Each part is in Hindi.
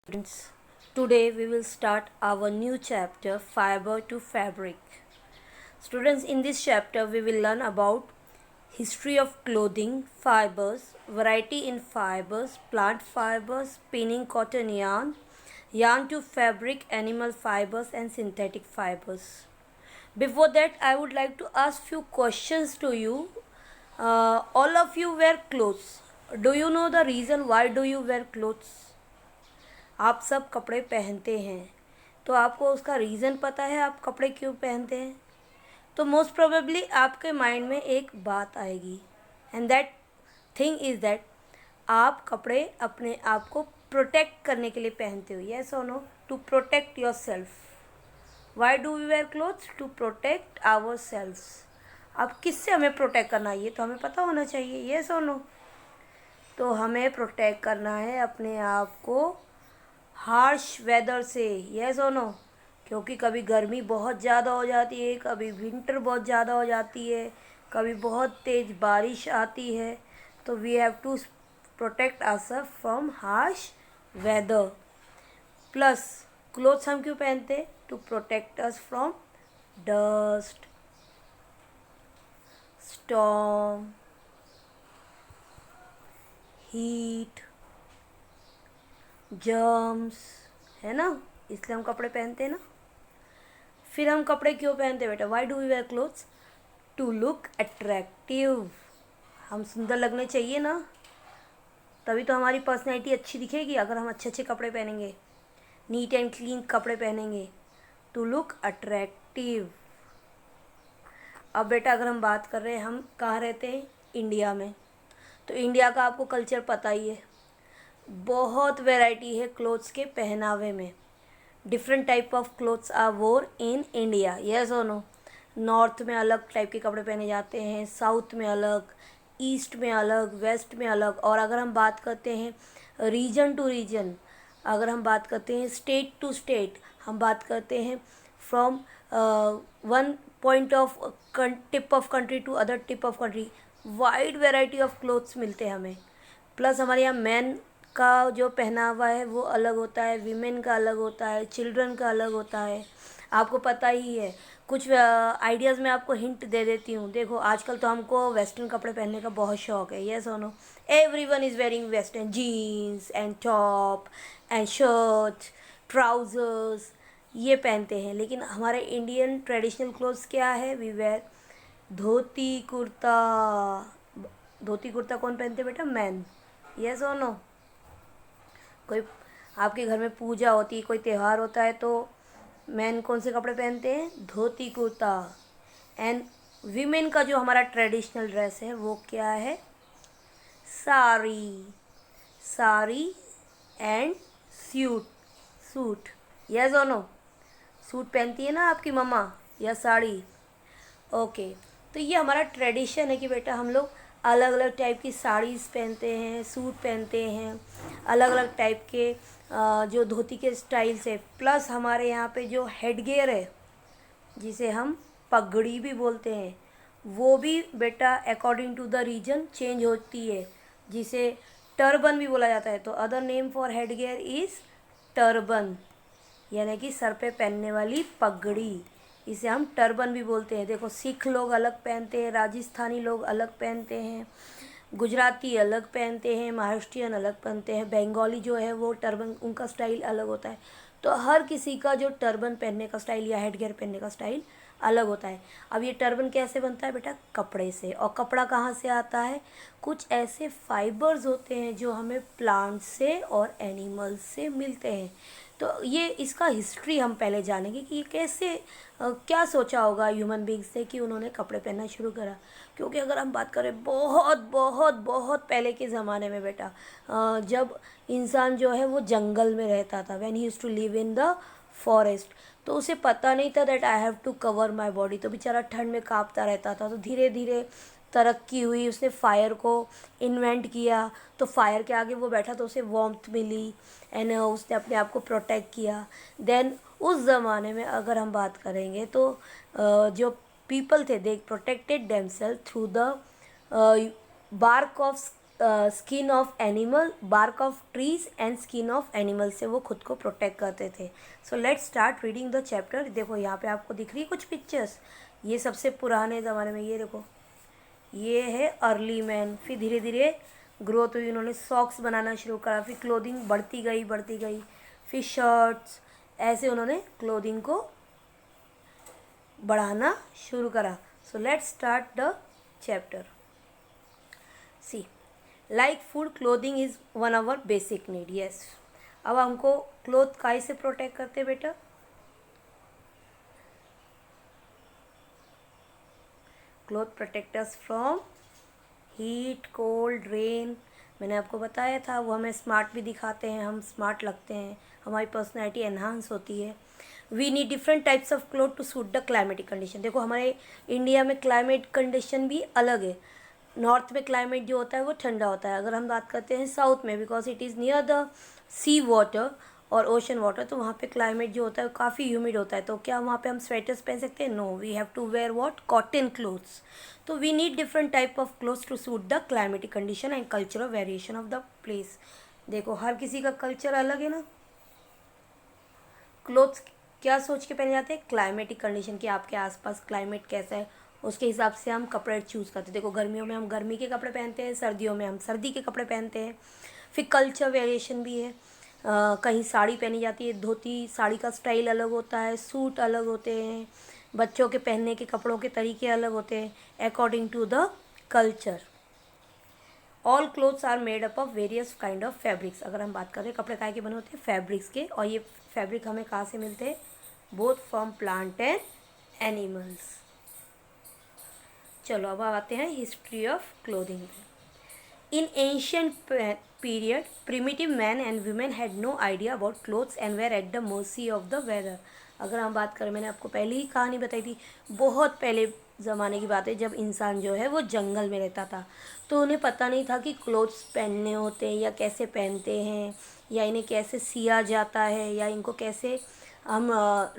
Students, today we will start our new chapter Fiber to Fabric. Students, in this chapter we will learn about history of clothing, fibers, variety in fibers, plant fibers, spinning cotton yarn, yarn to fabric, animal fibers and synthetic fibers. Before that, I would like to ask few questions to you. All of you wear clothes. Do you know the reason why do you wear clothes? आप सब कपड़े पहनते हैं, तो आपको उसका रीज़न पता है आप कपड़े क्यों पहनते हैं? तो मोस्ट प्रोबेबली आपके माइंड में एक बात आएगी, and that thing is that आप कपड़े अपने आप को प्रोटेक्ट करने के लिए पहनते हो. येस और no? To protect yourself. Why do we wear clothes? To protect ourselves. अब किससे हमें प्रोटेक्ट करना है ये तो हमें पता होना चाहिए. येस और नो? तो हमें प्रोटेक्ट करना है अपने आप को हार्श वेदर से. येस और नो? क्योंकि कभी गर्मी बहुत ज़्यादा हो जाती है, कभी विंटर बहुत ज़्यादा हो जाती है, कभी बहुत तेज़ बारिश आती है. तो we have to protect ourself from harsh weather. Plus clothes हम क्यों पहनते? To protect us from dust, storm, heat, germs, है ना? इसलिए हम कपड़े पहनते हैं ना. फिर हम कपड़े क्यों पहनते हैं बेटा? Why do we wear clothes? To look attractive. हम सुंदर लगने चाहिए ना, तभी तो हमारी पर्सनैलिटी अच्छी दिखेगी. अगर हम अच्छे अच्छे कपड़े पहनेंगे, नीट एंड क्लीन कपड़े पहनेंगे, टू लुक अट्रैक्टिव. अब बेटा अगर हम बात कर रहे हैं, हम कहाँ रहते हैं? इंडिया में. तो इंडिया का आपको कल्चर पता ही है. बहुत वैरायटी है क्लोथ्स के पहनावे में. Different type of clothes are wore in India. Yes और नो? नॉर्थ में अलग टाइप के कपड़े पहने जाते हैं, साउथ में अलग, ईस्ट में अलग, वेस्ट में अलग. और अगर हम बात करते हैं रीजन टू रीजन, अगर हम बात करते हैं स्टेट टू स्टेट, हम बात करते हैं from one point of tip of country to other tip of country, wide variety of clothes मिलते हैं हमें. प्लस हमारे यहाँ मैन का जो पहनावा है वो अलग होता है, वीमेन का अलग होता है, चिल्ड्रन का अलग होता है. आपको पता ही है. कुछ आइडियाज़ मैं आपको हिंट दे देती हूँ. देखो आजकल तो हमको वेस्टर्न कपड़े पहनने का बहुत शौक है. येस और no? Everyone is wearing western jeans and top and shirt, trousers, ये पहनते हैं. लेकिन हमारे इंडियन ट्रेडिशनल क्लोथ्स क्या है? We where dhoti kurta. धोती कुर्ता कौन पहनते बेटा? मैन. येस और नो? कोई आपके घर में पूजा होती है, कोई त्यौहार होता है, तो मैन कौन से कपड़े पहनते हैं? धोती कुर्ता. एंड वीमेन का जो हमारा ट्रेडिशनल ड्रेस है वो क्या है? Sari. Sari and suit. Suit. Yes और नो? सूट पहनती है ना आपकी मम्मा, या साड़ी? ओके. तो ये हमारा ट्रेडिशन है कि बेटा हम लोग अलग अलग टाइप की साड़ीज़ पहनते हैं, सूट पहनते हैं, अलग अलग टाइप के जो धोती के स्टाइल से. प्लस हमारे यहाँ पे जो हेडगियर है, जिसे हम पगड़ी भी बोलते हैं, वो भी बेटा according to the region change होती है, जिसे टर्बन भी बोला जाता है. तो other name for headgear is turban, यानी कि सर पे पहनने वाली पगड़ी. इसे हम टर्बन भी बोलते हैं. देखो सिख लोग अलग पहनते हैं, राजस्थानी लोग अलग पहनते हैं, गुजराती अलग पहनते हैं, महाराष्ट्रियन अलग पहनते हैं, बंगाली जो है वो टर्बन, उनका स्टाइल अलग होता है. तो हर किसी का जो टर्बन पहनने का स्टाइल या हेडगियर पहनने का स्टाइल अलग होता है. अब ये टर्बन कैसे बनता है बेटा? कपड़े से. और कपड़ा कहाँ से आता है? कुछ ऐसे फाइबर्स होते हैं जो हमें प्लांट से और एनिमल्स से मिलते हैं. तो ये इसका हिस्ट्री हम पहले जानेंगे कि ये कैसे क्या सोचा होगा ह्यूमन बींग्स ने कि उन्होंने कपड़े पहनना शुरू करा. क्योंकि अगर हम बात करें बहुत बहुत बहुत पहले के ज़माने में बेटा, जब इंसान जो है वो जंगल में रहता था, when he used to live in the forest, तो उसे पता नहीं था that I have to cover my body. तो बेचारा ठंड में कांपता रहता था. तो धीरे धीरे तरक्की हुई, उसने फायर को इन्वेंट किया. तो फायर के आगे वो बैठा तो उसे वार्मथ मिली, एंड उसने अपने आप को प्रोटेक्ट किया. देन उस ज़माने में अगर हम बात करेंगे तो जो पीपल थे, they protected themselves through the bark of skin of animal, bark of trees and skin of animal से वो खुद को प्रोटेक्ट करते थे. So let's start reading the chapter. देखो यहाँ पे आपको दिख रही है कुछ पिक्चर्स. ये सबसे पुराने ज़माने में, ये देखो, ये है अर्ली मैन. फिर धीरे धीरे ग्रोथ हुई, उन्होंने सॉक्स बनाना शुरू करा, फिर क्लोथिंग बढ़ती गई, फिर शर्ट्स, ऐसे उन्होंने क्लोथिंग को बढ़ाना शुरू करा. So let's start the chapter. See, like food clothing is one our basic need. Yes, अब हमको क्लोथ काहे से प्रोटेक्ट करते बेटा? Cloth protect us from heat, cold, rain. मैंने आपको बताया था, वो हमें स्मार्ट भी दिखाते हैं, हम स्मार्ट लगते हैं, हमारी पर्सनैलिटी एनहांस होती है. We need different types of cloth to suit the climatic condition. देखो हमारे इंडिया में क्लाइमेट कंडीशन भी अलग है. नॉर्थ में क्लाइमेट जो होता है वो ठंडा होता है. अगर हम बात करते हैं साउथ में, because it is near the sea water और ओशन वाटर, तो वहाँ पे क्लाइमेट जो होता है वो काफ़ी ह्यूमिड होता है. तो क्या वहाँ पे हम स्वेटर्स पहन सकते हैं? No, we have to wear what? Cotton clothes. तो we need different type of clothes to suit the climatic condition and cultural variation of the place. देखो हर किसी का कल्चर अलग है ना. क्लोथ्स क्या सोच के पहने जाते हैं? क्लाइमेटिक कंडीशन, कि आपके आसपास क्लाइमेट कैसा है, उसके हिसाब से हम कपड़े चूज़ करते हैं. देखो गर्मियों में हम गर्मी के कपड़े पहनते हैं, सर्दियों में हम सर्दी के कपड़े पहनते हैं. फिर कल्चर वेरिएशन भी है. कहीं साड़ी पहनी जाती है, धोती साड़ी का स्टाइल अलग होता है, सूट अलग होते हैं, बच्चों के पहनने के कपड़ों के तरीके अलग होते हैं according to the culture. All clothes are made up of various kind of fabrics. अगर हम बात करें कपड़े काहे के बने होते हैं? फैब्रिक्स के. और ये फैब्रिक हमें कहाँ से मिलते हैं? Both from plant and animals. चलो अब आते हैं history of clothing. In ancient period primitive man and women had no idea about clothes and were at the mercy of the weather. अगर हम बात करें, मैंने आपको पहले ही कहानी बताई थी, बहुत पहले ज़माने की बात है, जब इंसान जो है वो जंगल में रहता था, तो उन्हें पता नहीं था कि क्लोथ्स पहनने होते हैं या कैसे पहनते हैं, या इन्हें कैसे सिया जाता है, या इनको कैसे हम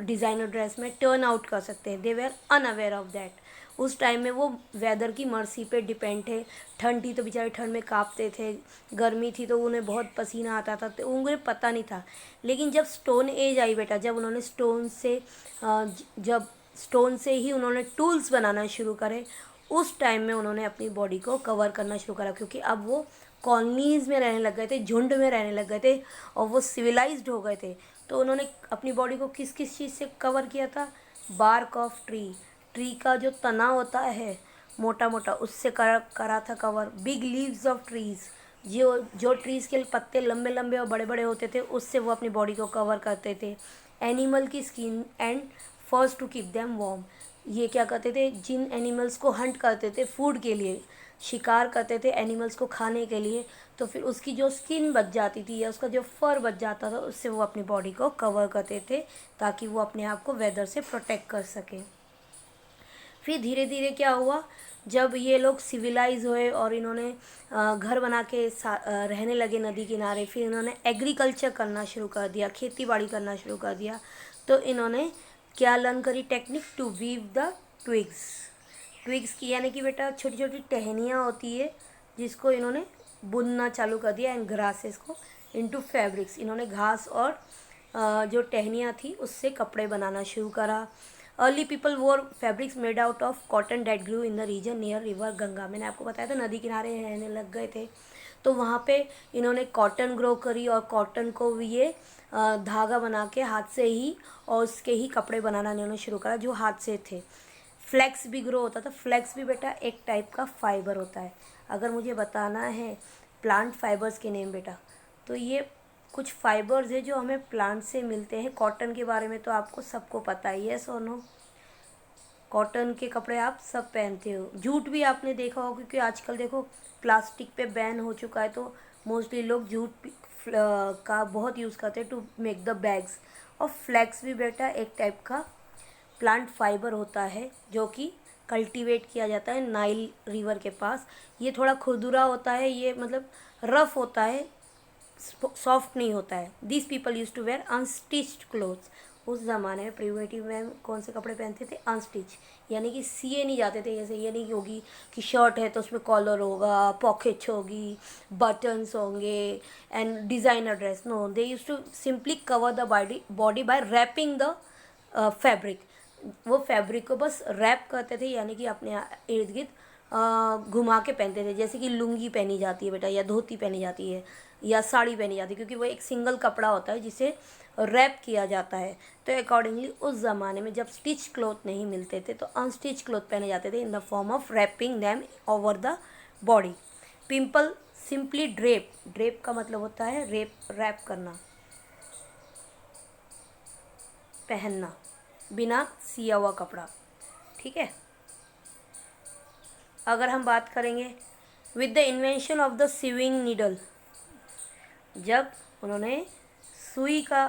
डिज़ाइनर ड्रेस में टर्न आउट कर सकते हैं. They were unaware of that. उस टाइम में वो वेदर की मर्सी पे डिपेंड थे. ठंड थी तो बेचारे ठंड में कांपते थे, गर्मी थी तो उन्हें बहुत पसीना आता था, तो उन्हें पता नहीं था. लेकिन जब स्टोन एज आई बेटा, जब उन्होंने जब स्टोन से ही उन्होंने टूल्स बनाना शुरू करे, उस टाइम में उन्होंने अपनी बॉडी को कवर करना शुरू करा. क्योंकि अब वो कॉलोनीज़ में रहने लग गए थे, झुंड में रहने लग गए थे, और वो सिविलाइज्ड हो गए थे. तो उन्होंने अपनी बॉडी को किस किस चीज़ से कवर किया था? बार्क ऑफ ट्री का जो तना होता है मोटा मोटा, उससे करा था cover. Big leaves of trees, जो ट्रीज़ के पत्ते लंबे लंबे और बड़े बड़े होते थे, उससे वो अपनी बॉडी को कवर करते थे. एनिमल की skin and furs to keep them warm. ये क्या करते थे? जिन एनिमल्स को हंट करते थे फूड के लिए, शिकार करते थे एनिमल्स को खाने के लिए, तो फिर उसकी जो स्किन बच जाती थी या उसका जो फर बच जाता था, उससे वो अपनी बॉडी को कवर करते थे, ताकि वो अपने आप को वेदर से प्रोटेक्ट कर सकें. फिर धीरे धीरे क्या हुआ, जब ये लोग सिविलाइज हुए और इन्होंने घर बना के रहने लगे नदी किनारे, फिर इन्होंने एग्रीकल्चर करना शुरू कर दिया, खेती बाड़ी करना शुरू कर दिया. तो इन्होंने क्या लर्न करी? Technique to weave the twigs की, यानी कि बेटा छोटी छोटी टहनियाँ होती है, जिसको इन्होंने बुनना चालू कर दिया. एंड ग्रासेस को इनटू फैब्रिक्स. इन्होंने घास और जो टहनियाँ थी उससे कपड़े बनाना शुरू करा. Early people wore fabrics made out of cotton that grew in the region near river Ganga. मैंने आपको बताया था नदी किनारे रहने लग गए थे, तो वहाँ पे इन्होंने कॉटन ग्रो करी, और कॉटन को भी ये धागा बना के हाथ से ही, और उसके ही कपड़े बनाना इन्होंने शुरू करा जो हाथ से थे. फ्लैक्स भी ग्रो होता था. फ्लैक्स भी बेटा एक टाइप का फाइबर होता है. अगर मुझे बताना है प्लांट फाइबर्स के नेम बेटा, तो ये कुछ फाइबर्स है जो हमें प्लांट से मिलते हैं. कॉटन के बारे में तो आपको सबको पता है, यस और नो? कॉटन के कपड़े आप सब पहनते हो. जूट भी आपने देखा होगा, क्योंकि आजकल देखो प्लास्टिक पे बैन हो चुका है, तो मोस्टली लोग जूट का बहुत यूज़ करते हैं टू मेक द बैग्स. और फ्लैक्स भी बेटा एक टाइप का प्लांट फाइबर होता है, जो कि कल्टीवेट किया जाता है नाइल रिवर के पास. ये थोड़ा खुरदुरा होता है, ये मतलब रफ़ होता है, सॉफ्ट नहीं होता है. This people use to wear unstitched clothes. उस ज़माने में प्रिवेटिव में कौन से कपड़े पहनते थे? अनस्टिच, यानी कि सिए नहीं जाते थे। जैसे ये नहीं होगी कि शर्ट है तो उसमें कॉलर होगा, पॉकेट्स होगी, बटन्स होंगे and designer dress. No, they use to simply cover the body by wrapping the fabric. वो फैब्रिक को बस रैप करते थे, यानी कि अपने इर्द गिर्द घुमा के पहनते थे। जैसे कि लुंगी पहनी जाती है बेटा, या धोती पहनी जाती है, या साड़ी पहनी जाती है, क्योंकि वो एक सिंगल कपड़ा होता है जिसे रैप किया जाता है। तो अकॉर्डिंगली उस ज़माने में जब स्टिच क्लॉथ नहीं मिलते थे तो अनस्टिच क्लॉथ पहने जाते थे in the form of wrapping them over the body. People simply drape, drape का मतलब होता है रैप करना, पहनना, बिना सिया हुआ कपड़ा। ठीक है। अगर हम बात करेंगे with the invention of the sewing needle, जब उन्होंने सुई का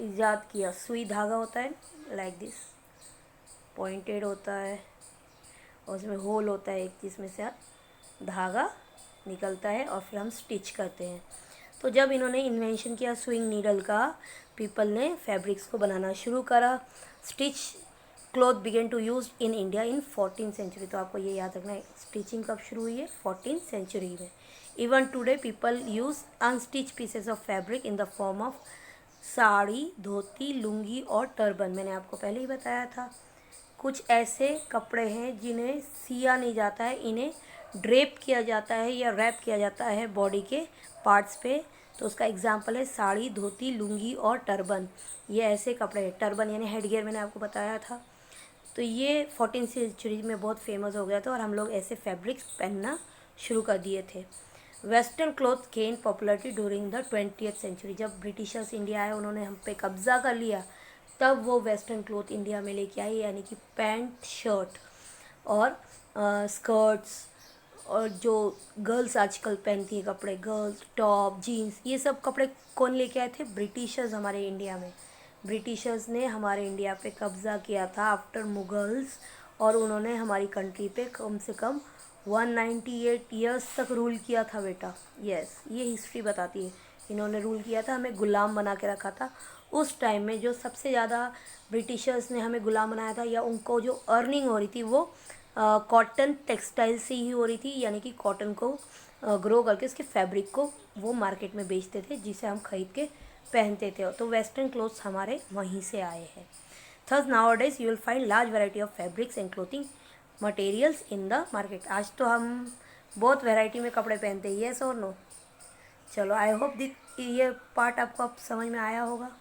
इजाद किया। सुई धागा होता है लाइक दिस, पॉइंटेड होता है और उसमें होल होता है एक, जिसमें से धागा निकलता है और फिर हम स्टिच करते हैं। तो जब इन्होंने इन्वेंशन किया स्विंग नीडल का, पीपल ने फैब्रिक्स को बनाना शुरू करा। Stitch cloth begin to use in India in 14th century. तो आपको ये याद रखना है, स्टिचिंग कब शुरू हुई है? 14th सेंचुरी में। Even today people use unstitch pieces of fabric in the form of sari, dhoti, lungi और टर्बन। मैंने आपको पहले ही बताया था। कुछ ऐसे कपड़े हैं जिन्हें सिया नहीं जाता है, इन्हें ड्रेप किया जाता है या रैप किया जाता है बॉडी के पार्ट्स पे। तो उसका एग्जांपल है साड़ी, धोती, लुंगी और टर्बन। ये ऐसे कपड़े हैं। टर्बन यानी हेडगियर, मैंने आपको बताया था। तो ये 14th सेंचुरी में बहुत फेमस हो गया था और हम लोग ऐसे फैब्रिक्स पहनना शुरू कर दिए थे। Western cloth gain popularity during the 20th century. जब ब्रिटिशर्स इंडिया आए, उन्होंने हम पे कब्जा कर लिया, तब वो वेस्टर्न क्लॉथ इंडिया में लेके आई, यानी कि पैंट, शर्ट और स्कर्ट्स, और जो गर्ल्स आजकल पहनती है कपड़े, गर्ल्स टॉप, जीन्स, ये सब कपड़े कौन लेके आए थे? ब्रिटिशर्स हमारे इंडिया में। ब्रिटिशर्स ने हमारे इंडिया पे कब्ज़ा किया था आफ्टर मुगल्स, और उन्होंने हमारी कंट्री पे कम से कम 198 ईयर्स तक रूल किया था बेटा। यस, ये हिस्ट्री बताती है। इन्होंने रूल किया था, हमें गुलाम बना के रखा था। उस टाइम में जो सबसे ज़्यादा ब्रिटिशर्स ने हमें गुलाम बनाया था, या उनको जो अर्निंग हो रही थी वो कॉटन टेक्सटाइल से ही हो रही थी, यानी कि कॉटन को ग्रो करके उसके फैब्रिक को वो मार्केट में बेचते थे, जिसे हम खरीद के पहनते थे। तो वेस्टर्न क्लोथ्स हमारे वहीं से आए हैं। Thus nowadays you will find large variety of fabrics and clothing materials in the market. आज तो हम बहुत वैरायटी में कपड़े पहनते हैं, येस और नो? चलो, आई होप ये पार्ट आपको अब समझ में आया होगा।